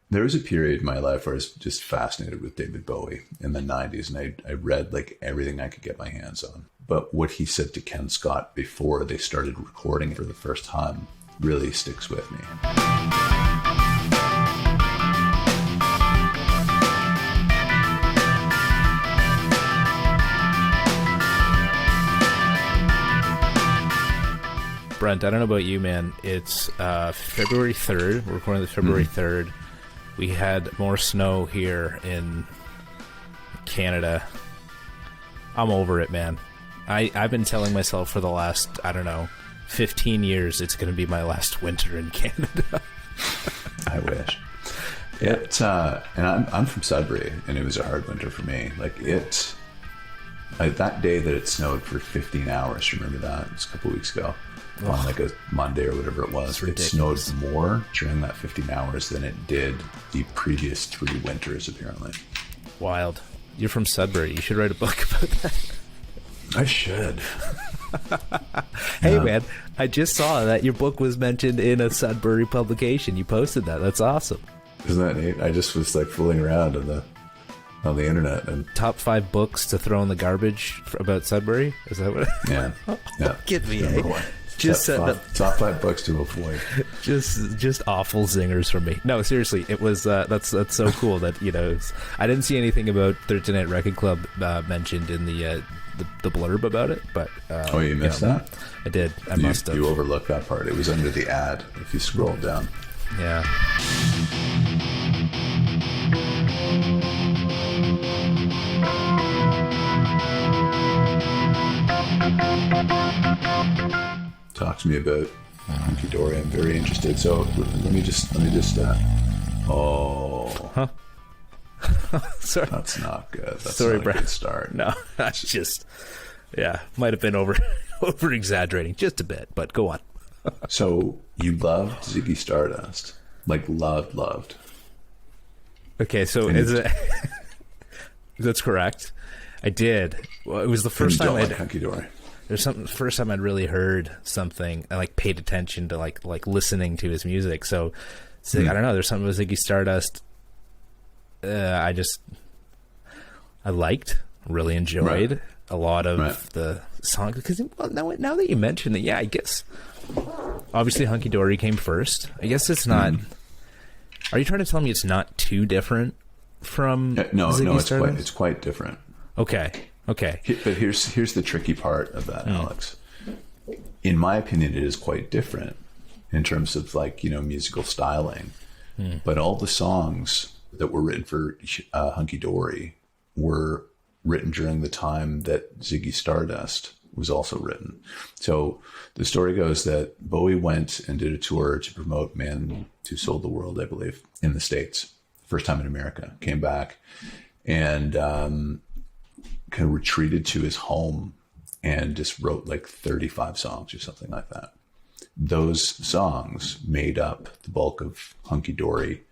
There was a period in my life where I was just fascinated with David Bowie in the 90s, and I read like everything I could get my hands on. But what he said to Ken Scott before they started recording for the first time really sticks with me. Brent, I don't know about you, man. It's February 3rd. We're recording this February 3rd. We had more snow here in Canada. I'm over it, man. I've been telling myself for the last, 15 years it's going to be my last winter in Canada. I wish. And I'm from Sudbury, and it was a hard winter for me. That day that it snowed for 15 hours, remember that? It was a couple weeks ago. On like a Monday or whatever it was. It snowed more during that 15 hours than it did the previous 3 winters, apparently. Wild. You're from Sudbury. You should write a book about that. I should. Hey, man, I just saw that your book was mentioned in a Sudbury publication. You posted that. That's awesome. Isn't that neat? I just was like fooling around on the internet. And top 5 books to throw in the garbage about Sudbury? Is that what? Yeah. Give me a... Just top 5 books to avoid. Just awful zingers from me. No, seriously, it was that's so cool that I didn't see anything about Thursday Night Record Club mentioned in the blurb about it, but oh, you missed that? I did. I must have. You overlooked that part. It was under the ad. If you scroll down. Yeah. Talk to me about Hunky Dory. I'm very interested. So let me just. Huh? Sorry. That's not good. That's Sorry, not a Brent. good start. No, that's just. Yeah, might have been over exaggerating just a bit, but go on. So you loved Ziggy Stardust, like loved. Okay, so that's correct. I did. Well, it was the first time I'd Hunky Dory. There's something first time I'd really heard something and like paid attention to like listening to his music. So I don't know. There's something with Ziggy Stardust. I liked, really enjoyed a lot of the songs because now that you mention it, yeah, I guess obviously Hunky Dory came first. I guess it's not. Are you trying to tell me it's not too different from Ziggy Stardust? It's quite different. Okay. But here's the tricky part of that, Alex. In my opinion, it is quite different in terms of musical styling. But all the songs that were written for Hunky Dory were written during the time that Ziggy Stardust was also written. So the story goes that Bowie went and did a tour to promote Man Who Sold the World, I believe, in the States. First time in America. Came back and kind of retreated to his home and just wrote like 35 songs or something like that. Those songs made up the bulk of Hunky Dory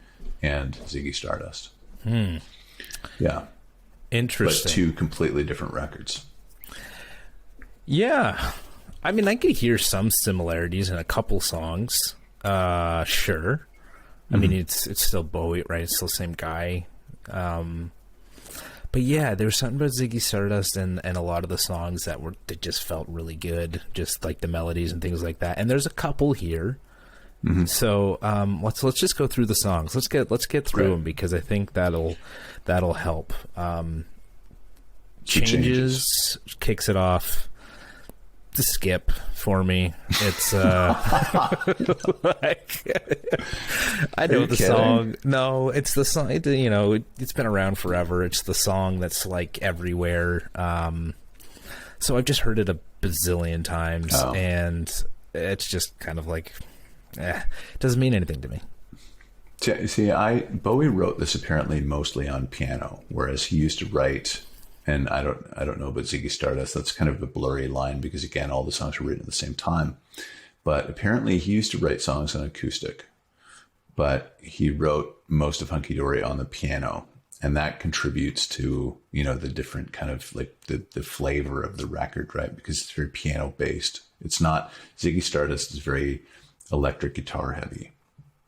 and Ziggy Stardust. Yeah. Interesting. But 2 completely different records. Yeah. I mean, I could hear some similarities in a couple songs. Sure. I mean, it's still Bowie, right? It's still the same guy. But yeah, there was something about Ziggy Stardust and a lot of the songs that just felt really good, just like the melodies and things like that. And there's a couple here, so let's just go through the songs. Let's get through them because I think that'll help. Changes kicks it off. The skip for me. It's like I know the song. No, it's the song. It's been around forever. It's the song that's like everywhere. So I've just heard it a bazillion times, and it's just kind of like, it doesn't mean anything to me. See, Bowie wrote this apparently mostly on piano, whereas he used to write. And I don't know about Ziggy Stardust. That's kind of a blurry line because, again, all the songs were written at the same time. But apparently he used to write songs on acoustic. But he wrote most of Hunky Dory on the piano. And that contributes to, the different kind of like the flavor of the record, right? Because it's very piano based. It's not, Ziggy Stardust is very electric guitar heavy.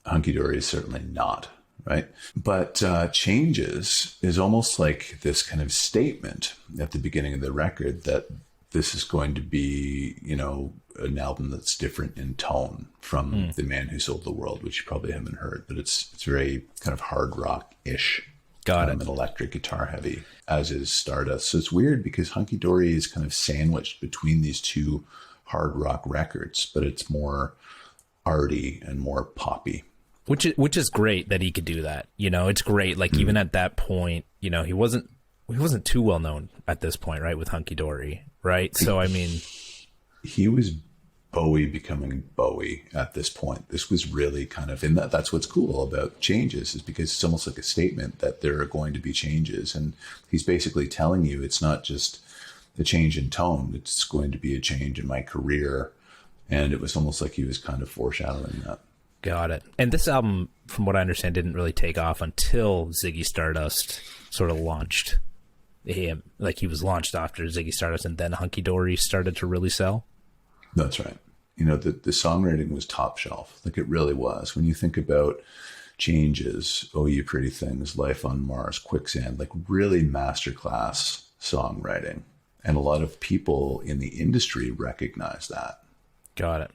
Hunky Dory is certainly not, right? But Changes is almost like this kind of statement at the beginning of the record that this is going to be, you know, an album that's different in tone from The Man Who Sold the World, which you probably haven't heard, but it's very kind of hard rock-ish. Got it. And electric guitar heavy, as is Stardust. So it's weird because Hunky Dory is kind of sandwiched between these two hard rock records, but it's more arty and more poppy. Which is great that he could do that. You know, it's great. Like even at that point, you know, he wasn't too well known at this point, right? With Hunky Dory, right? So I mean, he was Bowie becoming Bowie at this point. This was really kind of, and that's what's cool about Changes, is because it's almost like a statement that there are going to be changes, and he's basically telling you it's not just a change in tone, it's going to be a change in my career. And it was almost like he was kind of foreshadowing that. Got it. And this album, from what I understand, didn't really take off until Ziggy Stardust sort of launched him. Like he was launched after Ziggy Stardust, and then Hunky Dory started to really sell. That's right. You know, the songwriting was top shelf. Like it really was. When you think about Changes, Oh You Pretty Things, Life on Mars, Quicksand, like really masterclass songwriting. And a lot of people in the industry recognize that. Got it.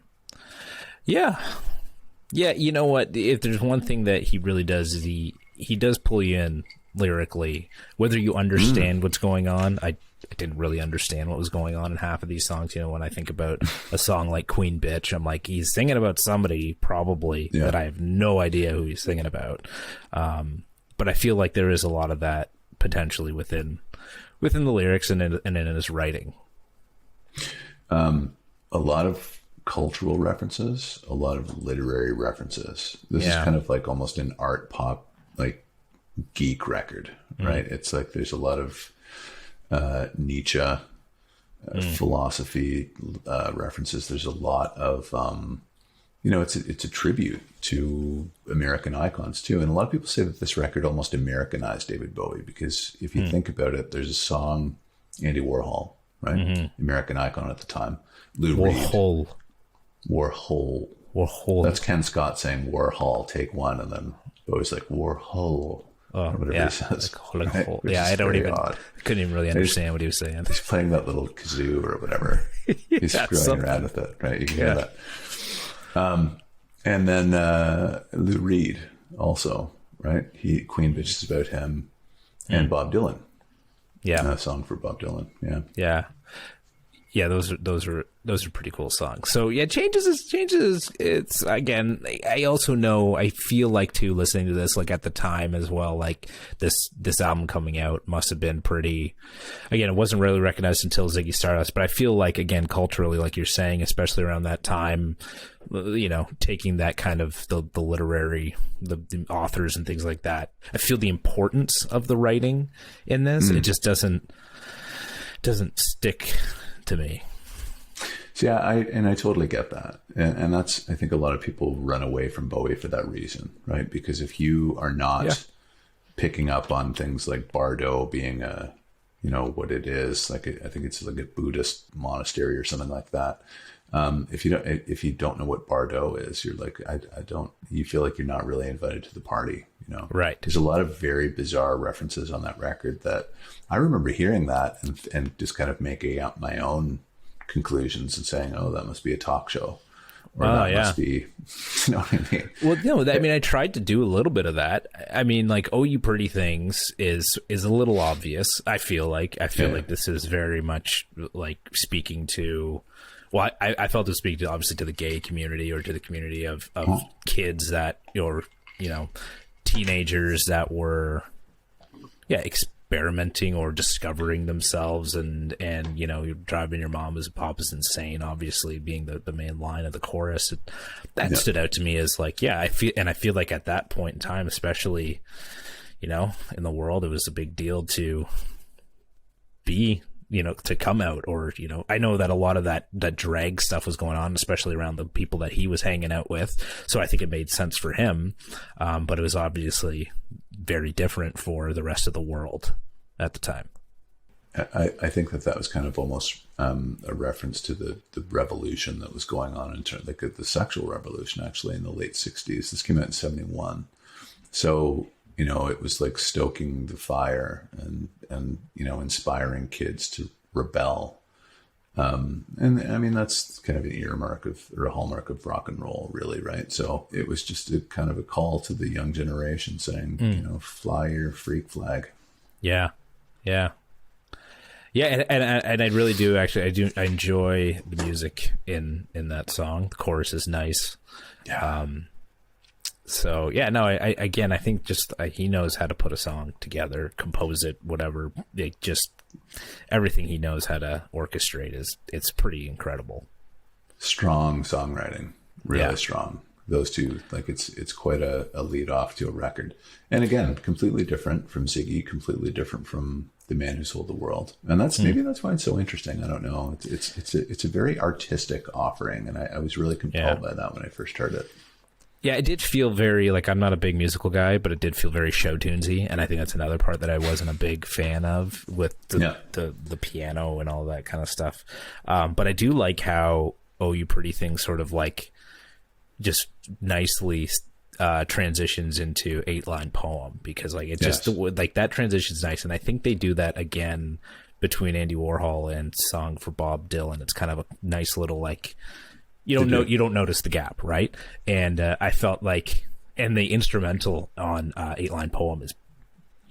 Yeah. Yeah, you know what? If there's one thing that he really does, is he does pull you in lyrically. Whether you understand what's going on, I didn't really understand what was going on in half of these songs. You know, when I think about a song like Queen Bitch, I'm like, he's singing about somebody probably that I have no idea who he's singing about. But I feel like there is a lot of that potentially within the lyrics and in his writing. A lot of cultural references, a lot of literary references. This is kind of like almost an art pop, like geek record, right? It's like there's a lot of Nietzsche philosophy references. There's a lot of you know, it's a tribute to American icons too. And a lot of people say that this record almost Americanized David Bowie, because if you think about it, there's a song, Andy Warhol, right? American icon at the time. Lou Reed. Warhol. That's Ken Scott saying Warhol, take one, and then Bowie's like Warhol. Whatever he says. Right? I couldn't even really understand what he was saying. He's playing that little kazoo or whatever. He's screwing around with it, right? You can hear that. And then Lou Reed also, right? Queen Bitch is about him, and Bob Dylan. Yeah, a song for Bob Dylan. Yeah. Those are pretty cool songs. So yeah, Changes. It's, again, I also know, I feel like too, listening to this, like at the time as well, like this album coming out must have been pretty, again, it wasn't really recognized until Ziggy Stardust, but I feel like, again, culturally, like you're saying, especially around that time, you know, taking that kind of the literary, the authors and things like that, I feel the importance of the writing in this. It just doesn't stick to me. So yeah, I totally get that. And that's, I think a lot of people run away from Bowie for that reason, right? Because if you are not picking up on things like Bardo being a, you know, what it is, like I think it's like a Buddhist monastery or something like that. If you don't know what Bardo is, you're like, you feel like you're not really invited to the party, you know? Right. There's a lot of very bizarre references on that record that I remember hearing that and just kind of making up my own conclusions and saying, oh, that must be a talk show. Or that must be, you know what I mean? Well, no, I mean, I tried to do a little bit of that. I mean, like, Oh You Pretty Things is a little obvious. I feel like this is very much like speaking to, well, I felt to speak to, obviously, to the gay community, or to the community of kids that, or, you know, teenagers that were, experimenting or discovering themselves, and you know, you're driving your mom as a pop is insane, obviously being the main line of the chorus. That stood out to me as like, I feel like at that point in time, especially, you know, in the world, it was a big deal to be, you know, to come out, or, you know, I know that a lot of that drag stuff was going on, especially around the people that he was hanging out with. So I think it made sense for him. But it was obviously very different for the rest of the world at the time. I think that was kind of almost a reference to the revolution that was going on in terms, like the sexual revolution, actually, in the late 60s. This came out in 71. So, you know, it was like stoking the fire and, you know, inspiring kids to rebel. And I mean, that's kind of an earmark of, or a hallmark of rock and roll, really, right? So it was just a kind of a call to the young generation saying, you know, fly your freak flag. Yeah. Yeah. Yeah. And I really do, actually, I enjoy the music in that song. The chorus is nice. Yeah. So yeah, no, I think just he knows how to put a song together, compose it, whatever. Just everything he knows how to orchestrate it's pretty incredible. Strong songwriting, really strong. Those two, like it's quite a lead off to a record. And again, completely different from Ziggy, completely different from The Man Who Sold the World. And that's maybe that's why it's so interesting. I don't know. It's a very artistic offering, and I was really compelled by that when I first heard it. Yeah, it did feel very, like, I'm not a big musical guy, but it did feel very show tunesy, and I think that's another part that I wasn't a big fan of with the piano and all that kind of stuff. But I do like how Oh You Pretty Thing sort of like just nicely transitions into 8-line poem, because like it just like that transition's nice, and I think they do that again between Andy Warhol and Song for Bob Dylan. It's kind of a nice little like. You don't notice the gap, right? And I felt like, and the instrumental on 8-line poem is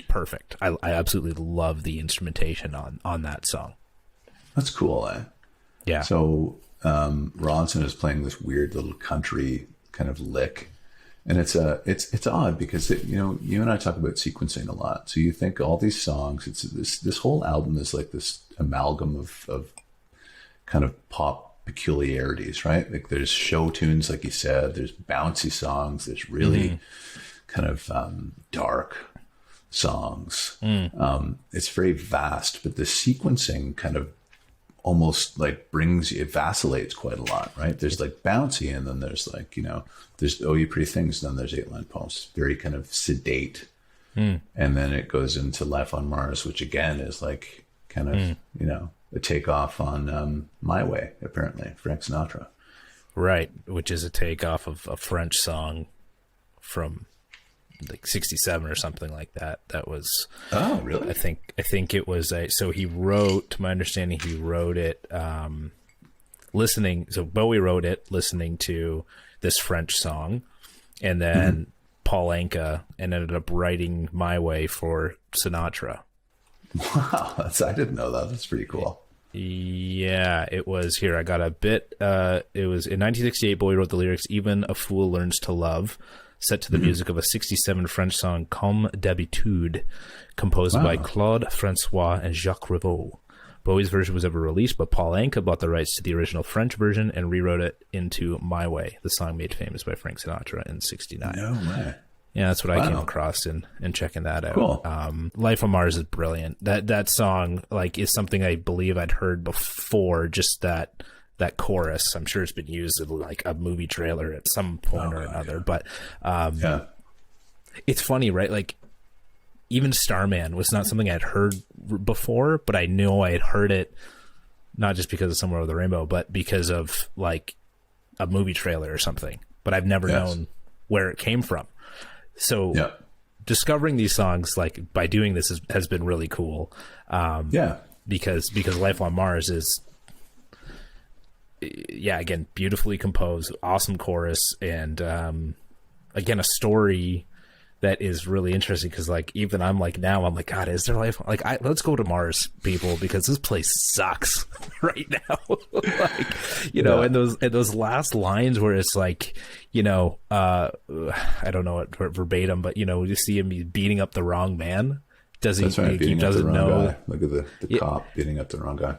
perfect. I absolutely love the instrumentation on that song. That's cool, eh? Yeah. So Ronson is playing this weird little country kind of lick, and it's odd because you and I talk about sequencing a lot. So you think all these songs, it's this whole album is like this amalgam of kind of pop peculiarities, right? Like there's show tunes, like you said, there's bouncy songs, there's really kind of dark songs. It's very vast, but the sequencing kind of almost like it vacillates quite a lot, right? There's like bouncy, and then there's like, you know, there's Oh You Pretty Things, and then there's 8-line poems, very kind of sedate. And then it goes into Life on Mars, which again is like kind of, you know, a takeoff on My Way, apparently, Frank Sinatra. Right, which is a takeoff of a French song from like 67 or something like that. That was... Oh, really? I think it was... So he wrote, to my understanding, he wrote it listening... So Bowie wrote it listening to this French song, and then Paul Anka ended up writing My Way for Sinatra. Wow, I didn't know that. That's pretty cool. Yeah, it was here. I got a bit. It was in 1968. Bowie wrote the lyrics. Even a fool learns to love, set to the music of a 67 French song, Comme d'habitude, composed by Claude Francois and Jacques Rivaux. Bowie's version was never released, but Paul Anka bought the rights to the original French version and rewrote it into My Way, the song made famous by Frank Sinatra in 69. No way. Yeah, that's what I came across in checking that out. Cool. Life on Mars is brilliant. That song like is something I believe I'd heard before. Just that chorus. I'm sure it's been used in like a movie trailer at some point or another. Yeah. But it's funny, right? Like even Starman was not something I'd heard before, but I knew I had heard it not just because of Somewhere Over the Rainbow, but because of like a movie trailer or something. But I've never known where it came from. So discovering these songs like by doing this has been really cool. Because Life on Mars is, again, beautifully composed, awesome chorus, and again, a story that is really interesting because like even I'm like, God, is there life? Like, let's go to Mars, people, because this place sucks right now. Like, you know, and those last lines where it's like, you know, I don't know it verbatim, but you know, you see him beating up the wrong man. Does he? He doesn't know. Guy. Look at the cop beating up the wrong guy.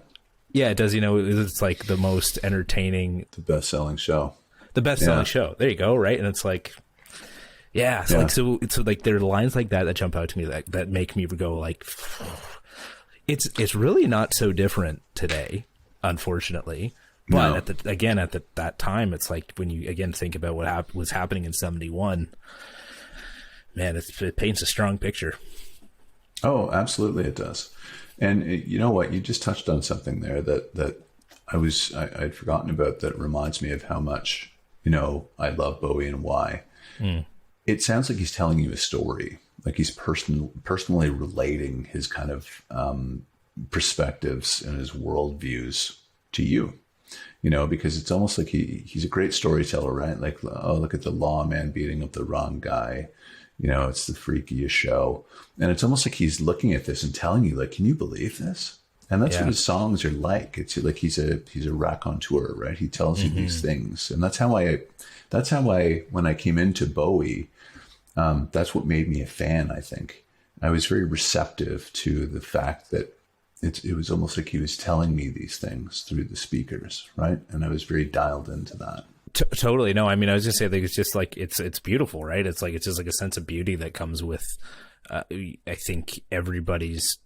Yeah, does he know it's like the most entertaining, the best-selling show? The best-selling show. There you go. Right, and it's like. Yeah, like so like there are lines like that jump out to me that make me go like, it's really not so different today, unfortunately. But at that time, it's like when you again think about what was happening in 71, man, it paints a strong picture. Oh, absolutely, it does. And you know what? You just touched on something there that I'd forgotten about. That reminds me of how much I love Bowie and why. it sounds like he's telling you a story, like he's personally relating his kind of perspectives and his worldviews to you, you know, because it's almost like he's a great storyteller, right? Like, oh, look at the lawman beating up the wrong guy. You know, it's the freakiest show. And it's almost like he's looking at this and telling you, like, can you believe this? And that's what his songs are like. It's like he's a raconteur, right? He tells you these things. And that's how I, when I came into Bowie, that's what made me a fan, I think. I was very receptive to the fact that it was almost like he was telling me these things through the speakers, right? And I was very dialed into that. Totally. No, I mean, I was just saying, like, it's just like, it's beautiful, right? It's just like a sense of beauty that comes with, I think everybody's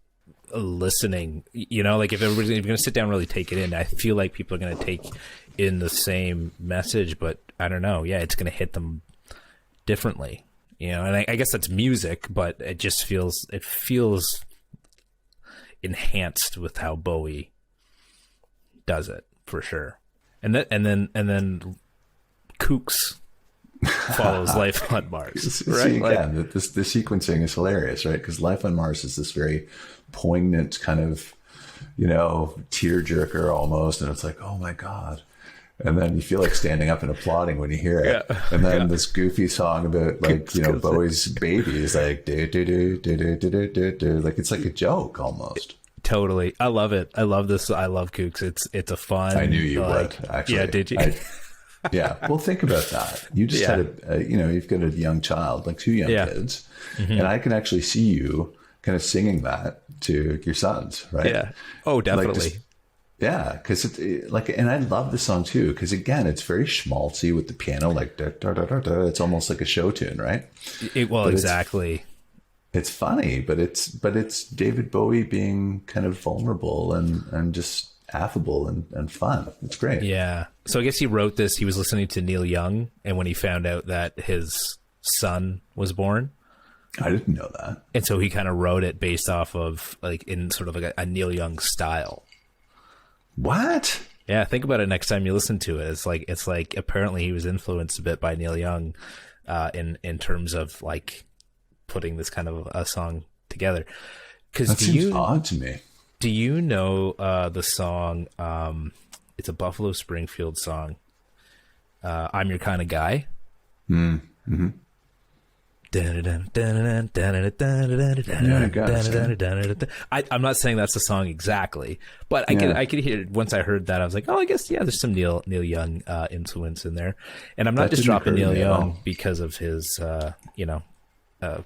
listening, you know, like if everybody's going to sit down and really take it in, I feel like people are going to take in the same message, but I don't know. Yeah, it's going to hit them differently, you know, and I guess that's music, but it just feels enhanced with how Bowie does it, for sure. And then Kooks follows Life on Mars, right? See, again, the sequencing is hilarious, right? Because Life on Mars is this very poignant kind of, you know, tearjerker almost, and it's like, oh my god. And then you feel like standing up and applauding when you hear it. Yeah. And then this goofy song about, like, you know, Bowie's baby is like, do, do, do, do, do, do, do, do. Like, it's like a joke almost. Totally. I love it. I love this. I love Kooks. It's a fun. I knew you would, actually. Yeah, did you? Yeah. Well, think about that. You just had you know, you've got a young child, like two young kids, and I can actually see you kind of singing that to your sons, right? Yeah. Oh, definitely. Like yeah, because like, and I love the song too, because again, it's very schmaltzy with the piano, like da, da, da, da, da. It's almost like a show tune, right? Exactly. It's funny, but it's David Bowie being kind of vulnerable and just affable and fun. It's great. Yeah. So I guess he wrote this. He was listening to Neil Young, and when he found out that his son was born, I didn't know that. And so he kind of wrote it based off of, like, in sort of like a Neil Young style. What? Yeah, think about it next time you listen to it. It's like apparently he was influenced a bit by Neil Young in terms of, like, putting this kind of a song together. Because that seems odd to me. Do you know the song? It's a Buffalo Springfield song. I'm Your Kind of Guy. Mm-hmm. I'm not saying that's the song exactly, but I could hear it. Once I heard that, I was like, oh, I guess, yeah, there's some Neil Young influence in there. And I'm not just dropping Neil Young because of his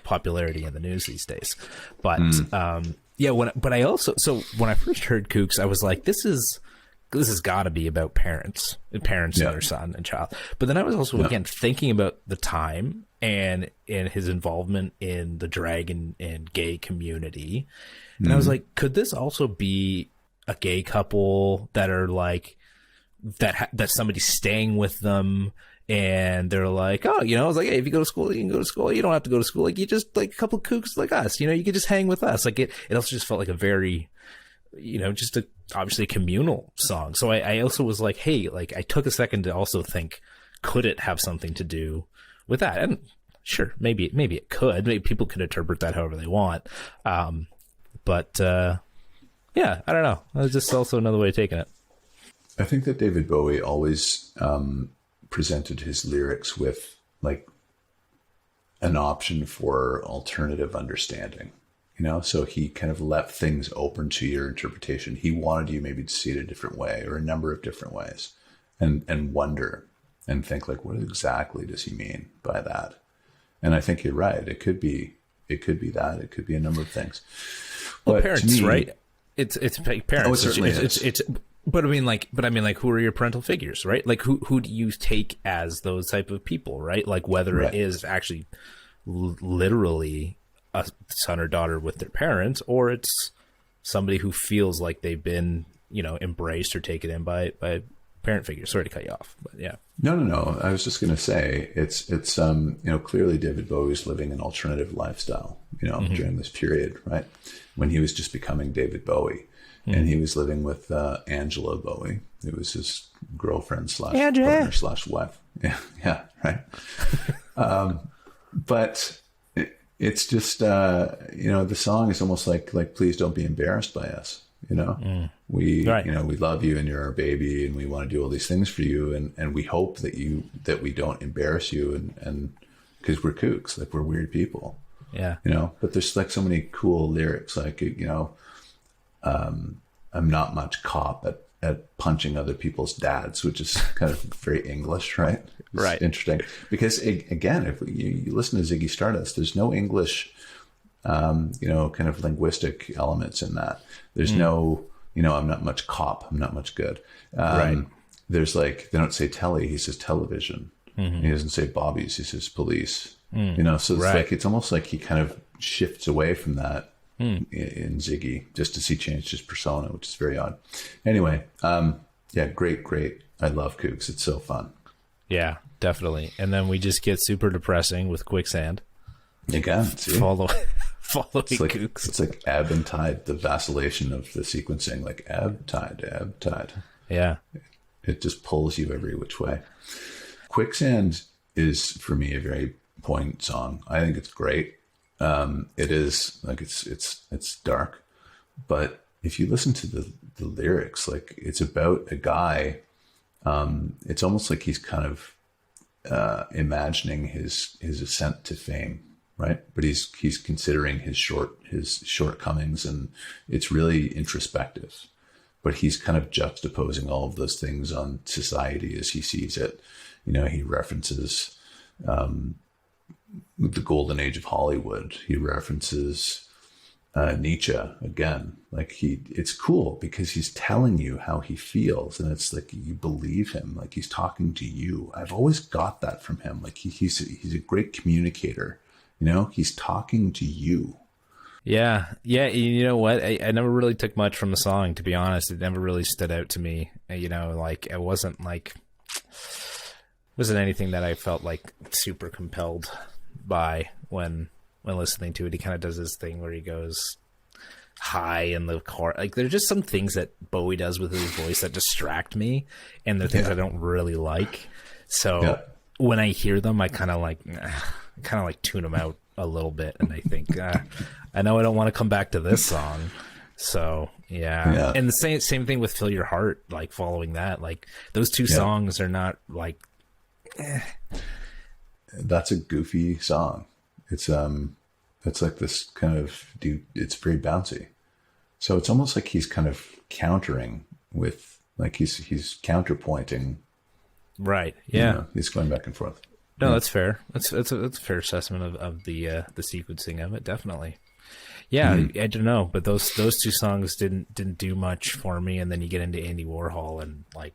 popularity in the news these days, but when I first heard Kooks, I was like, this has got to be about parents and their son and child. But then I was also again thinking about the time and his involvement in the drag and gay community, and I was like, could this also be a gay couple that are like that somebody's staying with them? And they're like, oh, you know, I was like, hey, if you go to school, you can go to school. You don't have to go to school. Like, you just, like, a couple of kooks like us, you know, you could just hang with us. Like, it also just felt like a very, you know, just obviously a communal song. So I also was like, hey, like, I took a second to also think, could it have something to do with that? And sure, maybe it could. Maybe people could interpret that however they want. But I don't know. That's just also another way of taking it. I think that David Bowie always presented his lyrics with, like, an option for alternative understanding, you know? So he kind of left things open to your interpretation. He wanted you maybe to see it a different way or a number of different ways and wonder and think, like, what exactly does he mean by that? And I think you're right. It could be that. It could be a number of things. Well, but parents, me, right? It's parents. Oh, it certainly is. But I mean, like, who are your parental figures, right? Like, who do you take as those type of people, right? Like, whether it is actually literally a son or daughter with their parents, or it's somebody who feels like they've been, you know, embraced or taken in by parent figures. Sorry to cut you off, but yeah. No. I was just going to say it's you know, clearly David Bowie's living an alternative lifestyle, you know, during this period, right? When he was just becoming David Bowie. And he was living with Angela Bowie. It was his girlfriend / partner / wife. Yeah, right. but it's just, the song is almost like, please don't be embarrassed by us. We, Right. we love you and you're our baby and we want to do all these things for you. And we hope that we don't embarrass you and because we're kooks, like we're weird people. Yeah. But there's like so many cool lyrics, like, I'm not much cop at punching other people's dads, which is kind of very English, right? It's Right. interesting because again, if you listen to Ziggy Stardust, there's no English, kind of linguistic elements in that. There's no, I'm not much cop. I'm not much good. Right. There's like, they don't say telly, he says television. He doesn't say bobbies, he says police. So it's like, it's almost like he kind of shifts away from that in Ziggy just as he changed his persona, which is very odd. Anyway, great. I love Kooks. It's so fun. Yeah, definitely. And then we just get super depressing with Quicksand. Again, see? Following It's like, Kooks. it's like ebb and tide, the vacillation of the sequencing, like ebb, tide. Yeah. It just pulls you every which way. Quicksand is, for me, a very poignant song. I think it's great. It is like, it's dark, but if you listen to the lyrics, like it's about a guy, it's almost like he's kind of, imagining his ascent to fame, right? But he's considering his shortcomings, and it's really introspective, but he's kind of juxtaposing all of those things on society as he sees it. He references, the golden age of Hollywood. He references Nietzsche again. Like it's cool because he's telling you how he feels, and it's like you believe him. Like he's talking to you. I've always got that from him. Like he's a great communicator. He's talking to you. Yeah. You know what? I never really took much from the song, to be honest. It never really stood out to me. Like it wasn't anything that I felt like super compelled by when listening to it. He kind of does this thing where he goes high in the car. Like there's just some things that Bowie does with his voice that distract me, and they're things I don't really like. So when I hear them, I kind of like tune them out a little bit, and I think I know I don't want to come back to this song. So yeah. And the same thing with Fill Your Heart. Like following that, like those two songs are not like. That's a goofy song. It's like this kind of dude. It's very bouncy. So it's almost like he's kind of countering with, like he's counterpointing. Right. Yeah. He's going back and forth. No, that's fair. That's a fair assessment of the sequencing of it. Definitely. Yeah. I don't know, but those two songs didn't do much for me. And then you get into Andy Warhol, and like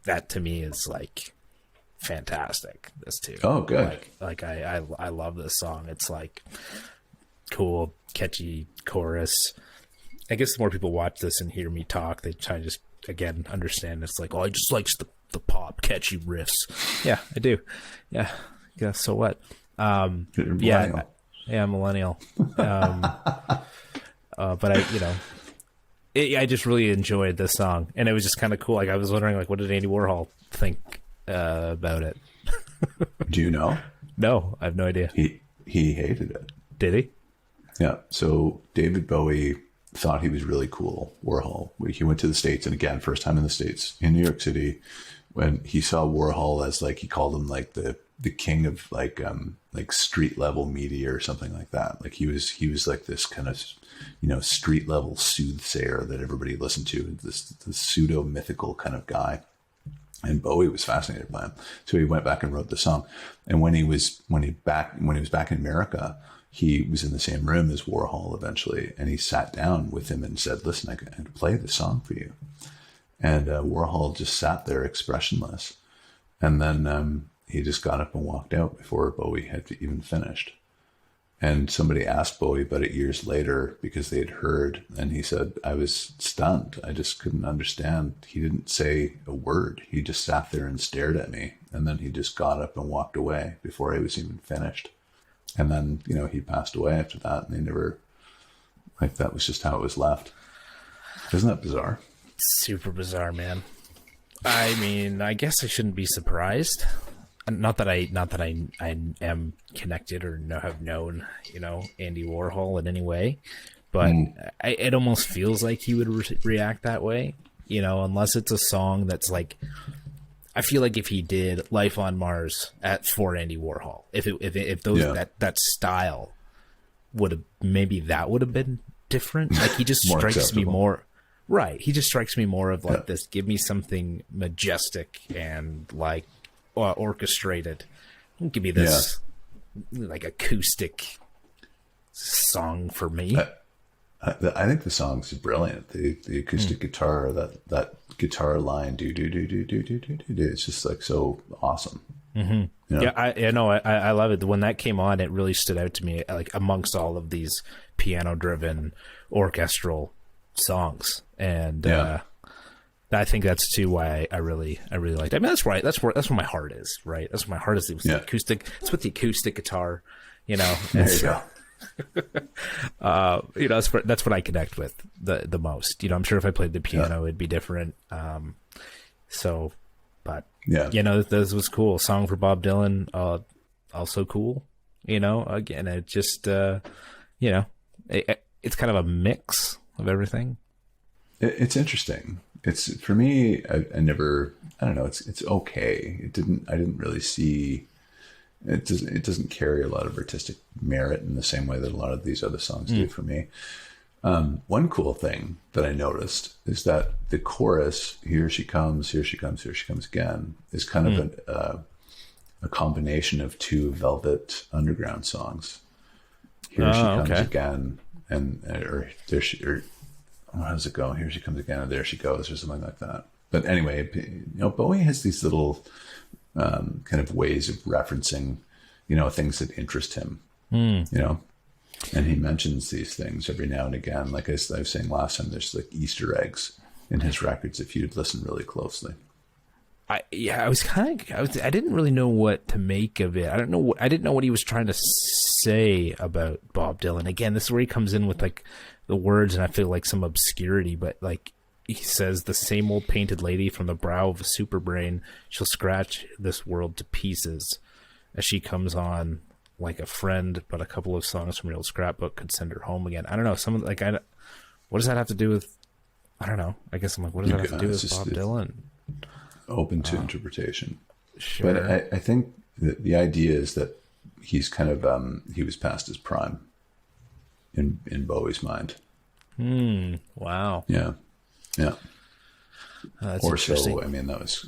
that to me is like fantastic. This too. Oh, good. Like I love this song. It's like cool, catchy chorus. I guess the more people watch this and hear me talk, they try to just again understand. It's like, I just likes the pop catchy riffs. Yeah, I do. Yeah. So what? Millennial. Millennial. But I just really enjoyed this song, and it was just kind of cool. Like I was wondering, like, what did Andy Warhol think about it? Do you know? No, I have no idea. He hated it. Did he? Yeah. So David Bowie thought he was really cool. Warhol. He went to the States, and again, first time in the States, in New York City, when he saw Warhol as like, he called him like the king of like street level media or something like that. Like he was like this kind of, street level soothsayer that everybody listened to, this pseudo mythical kind of guy. And Bowie was fascinated by him. So he went back and wrote the song. And when he was back in America, he was in the same room as Warhol eventually. And he sat down with him and said, listen, I can play this song for you. And Warhol just sat there expressionless. And then he just got up and walked out before Bowie had even finished. And somebody asked Bowie about it years later because they had heard, and he said, I was stunned. I just couldn't understand. He didn't say a word. He just sat there and stared at me. And then he just got up and walked away before I was even finished. And then, he passed away after that, and they never, like, that was just how it was left. Isn't that bizarre? Super bizarre, man. I mean, I guess I shouldn't be surprised. not that I am connected or have known, Andy Warhol in any way, but it almost feels like he would react that way, unless it's a song that's like, I feel like if he did Life on Mars for Andy Warhol, if that style maybe that would have been different. Like he just strikes me more, right? He just strikes me more of like this. Give me something majestic and like orchestrated. Don't give me this like acoustic song for me. I think the song's brilliant. The acoustic guitar, that guitar line, do. It's just like so awesome. Mm-hmm. Yeah, I love it. When that came on, it really stood out to me, like amongst all of these piano-driven orchestral songs, and I think that's too why I really liked it. I mean, that's right. That's where my heart is. Right. That's where my heart is. It was the acoustic. It's with the acoustic guitar. There you go. That's what I connect with the most. I'm sure if I played the piano, it'd be different. But this was cool. Song for Bob Dylan, also cool. Again, it just it's kind of a mix of everything. It's interesting. It's for me. I don't know. It's okay. I didn't really see. It doesn't carry a lot of artistic merit in the same way that a lot of these other songs do for me. One cool thing that I noticed is that the chorus, "Here she comes, here she comes, here she comes again," is kind of a combination of two Velvet Underground songs. "Here she comes again," or how does it go? "Here she comes again," and "There she goes," or something like that. But anyway, Bowie has these little kind of ways of referencing, things that interest him, and he mentions these things every now and again. Like I was saying last time, there's like Easter eggs in his records if you'd listen really closely. I didn't really know what to make of it. I didn't know what he was trying to say about Bob Dylan. Again, this is where he comes in with like the words, and I feel like some obscurity, but like, he says, "The same old painted lady from the brow of a super brain, she'll scratch this world to pieces as she comes on like a friend, but a couple of songs from real scrapbook could send her home again." I don't know. What does that have to do with? I don't know. I guess I'm like, what does that have to do with Bob Dylan? Open to interpretation. Sure. But I think that the idea is that he's kind of he was past his prime in Bowie's mind. Wow. Yeah. Yeah. That's or interesting. so. I mean, that was,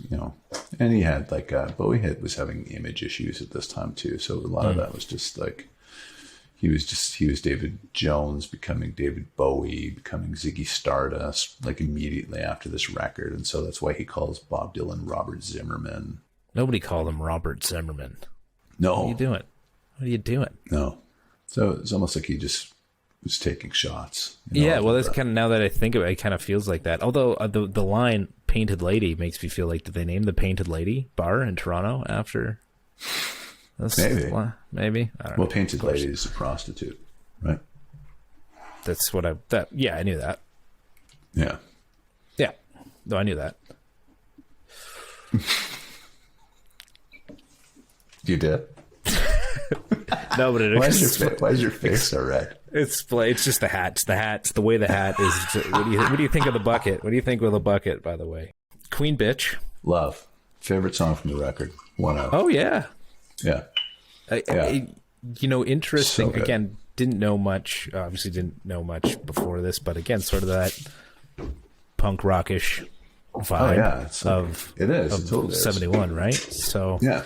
and he had like Bowie was having image issues at this time too. So a lot of that was just like he was David Jones becoming David Bowie, becoming Ziggy Stardust like immediately after this record, and so that's why he calls Bob Dylan Robert Zimmerman. Nobody called him Robert Zimmerman. No. What are you doing? No. So it's almost like he just was taking shots. Well, that's kind of, now that I think of it, it kind of feels like that. Although the line "Painted Lady" makes me feel like, did they name the Painted Lady bar in Toronto after? Maybe. I don't know. Painted Lady is a prostitute, right? That's what I knew that. Yeah. Yeah. No, I knew that. You did? No, but why is your face so red? It's just the hat. It's the hat. It's the way the hat is. What do you think of the bucket? What do you think of the bucket, by the way? Queen Bitch. Love. Favorite song from the record. One of. Oh, yeah. Yeah. Interesting. So again, didn't know much. Obviously didn't know much before this, but again, sort of that punk rockish vibe. Oh, yeah. It is. It totally 71, right? So yeah.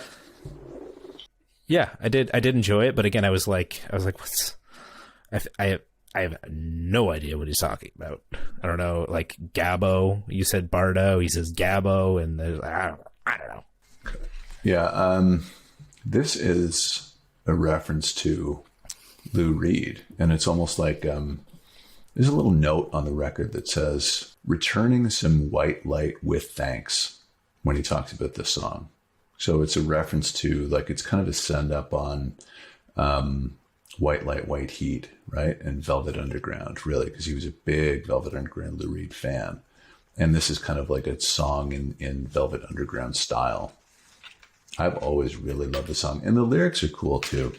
Yeah, I did enjoy it, but again, I was like, what's? I have no idea what he's talking about. I don't know, like Gabbo. You said Bardo. He says Gabbo, and I don't know. Yeah, this is a reference to Lou Reed, and it's almost like there's a little note on the record that says "returning some white light with thanks" when he talks about this song. So it's a reference to, like, it's kind of a send up on White Light, White Heat, right? And Velvet Underground, really, because he was a big Velvet Underground Lou Reed fan. And this is kind of like a song in Velvet Underground style. I've always really loved the song, and the lyrics are cool too.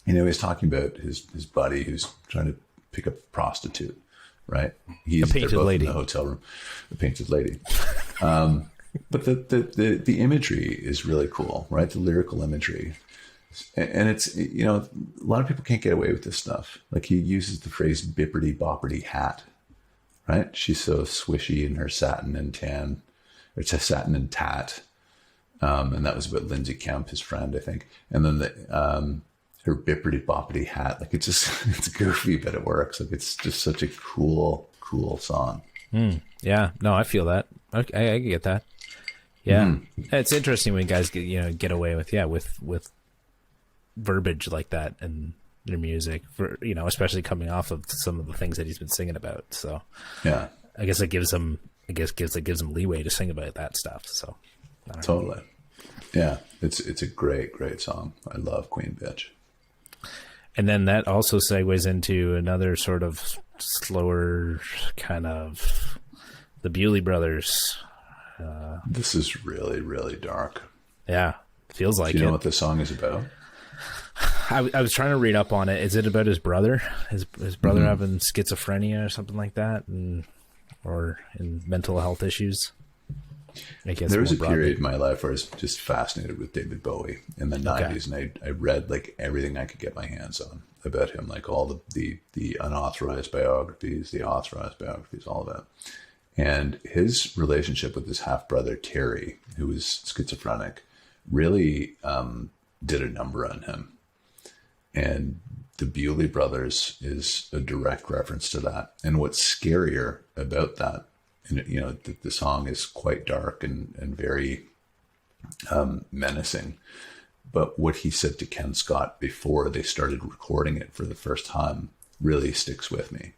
You know, he's talking about his buddy who's trying to pick up a prostitute, right? A painted lady in the hotel room, a painted lady. But the imagery is really cool, right? The lyrical imagery, and it's, you know, a lot of people can't get away with this stuff. Like, he uses the phrase "bippity boppity hat," right? She's so swishy in her satin and tan, or it's a satin and tat. And that was about Lindsay Kemp, his friend, I think. And then her bippity boppity hat, like, it's goofy, but it works. Like, it's just such a cool song. Yeah, no, I feel that. Okay, I get that. Yeah, it's interesting when guys get away with verbiage like that in their music, for, you know, especially coming off of some of the things that he's been singing about. So yeah, I guess it gives him leeway to sing about that stuff. So totally. Yeah, it's a great song. I love Queen Bitch. And then that also segues into another sort of slower kind of the Beuley Brothers. This is really, really dark. Yeah, feels like it. Do you know what the song is about? I was trying to read up on it. Is it about his brother? His brother having schizophrenia or something like that, or in mental health issues? I guess there was a period in my life where I was just fascinated with David Bowie in the 90s, and I read like everything I could get my hands on about him, like all the unauthorized biographies, the authorized biographies, all of that. And his relationship with his half brother Terry, who was schizophrenic, really did a number on him. And the Beuley Brothers is a direct reference to that. And what's scarier about that, and, you know, the song is quite dark and very menacing. But what he said to Ken Scott before they started recording it for the first time really sticks with me.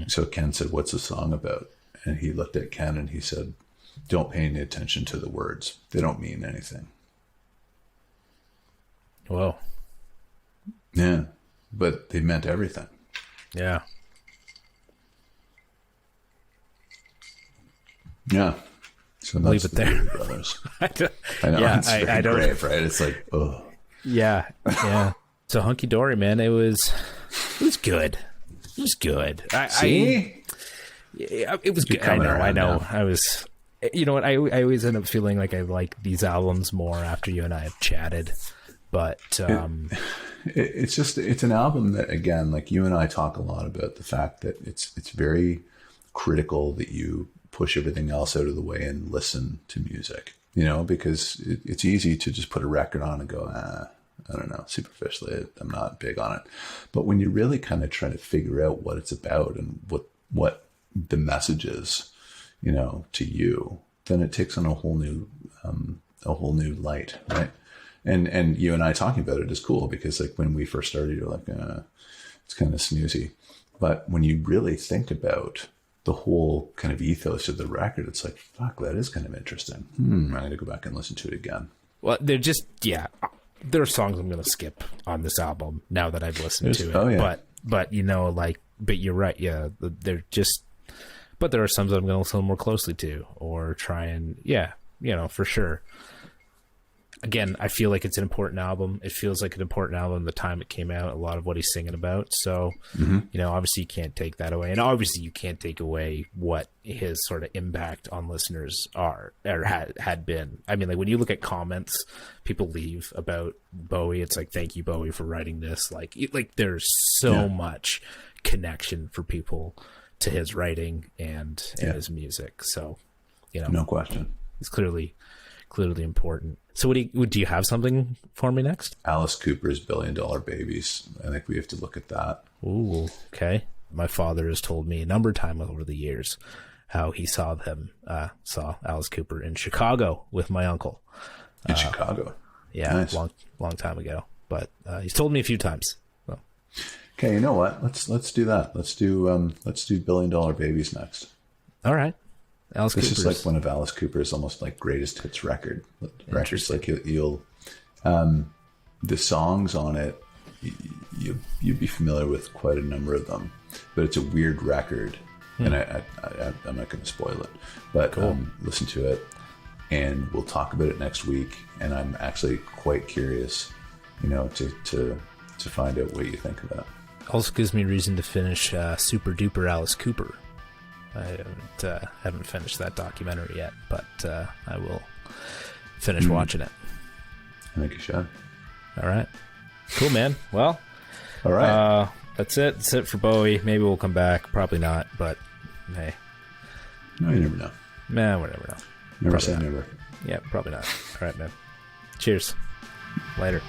So Ken said, "What's the song about?" And he looked at Ken and he said, "Don't pay any attention to the words. They don't mean anything." Whoa. Yeah, but they meant everything. Yeah. Yeah. So leave it there. Brothers. I know. Yeah, it's I don't. Brave, right? It's like, oh. Yeah. Yeah. So Hunky Dory, man, it was good. It was good. It was good. I know. I was. You know what? I always end up feeling like I like these albums more after you and I have chatted. But it's an album that, again, like you and I talk a lot about the fact that it's very critical that you push everything else out of the way and listen to music, you know, because it's easy to just put a record on and go, I don't know, superficially, I'm not big on it. But when you really kind of try to figure out what it's about and what the message is, you know, to you, then it takes on a whole new light, right? And you and I talking about it is cool because, like, when we first started, you're like, it's kind of snoozy. But when you really think about the whole kind of ethos of the record, it's like, fuck, that is kind of interesting. I'm going to go back and listen to it again. Well, there are songs I'm going to skip on this album now that I've listened to it. Oh, yeah. But you know, like, but you're right. Yeah. But there are some that I'm going to listen more closely to or try and, you know, for sure. Again, I feel like it's an important album. It feels like an important album the time it came out, a lot of what he's singing about. So, you know, obviously you can't take that away. And obviously you can't take away what his sort of impact on listeners had been. I mean, like, when you look at comments people leave about Bowie, it's like, thank you, Bowie, for writing this. Like there's so much connection for people to his writing and his music. So, you know, no question. It's clearly important. So do you have something for me next? Alice Cooper's $1 Billion Babies. I think we have to look at that. Ooh, okay. My father has told me a number of times over the years how he saw Alice Cooper in Chicago with my uncle. In Chicago? Yeah, nice. long time ago. But he's told me a few times. So. Okay, you know what? Let's do that. Let's do $1 Billion Babies next. All right. This is like one of Alice Cooper's almost like greatest hits records. Like you'll the songs on it, you'd be familiar with quite a number of them, but it's a weird record, and I'm not going to spoil it, but cool. Listen to it. and we'll talk about it next week. And I'm actually quite curious, to find out what you think of that. Also gives me reason to finish Super Duper Alice Cooper. I haven't finished that documentary yet, but I will finish watching it. I think you should. All right. Cool, man. Well, all right. That's it. That's it for Bowie. Maybe we'll come back. Probably not, but hey. No, you never know. Man, we'll never know. Never Probably say not. never. Yeah, probably not. All right, man. Cheers. Later.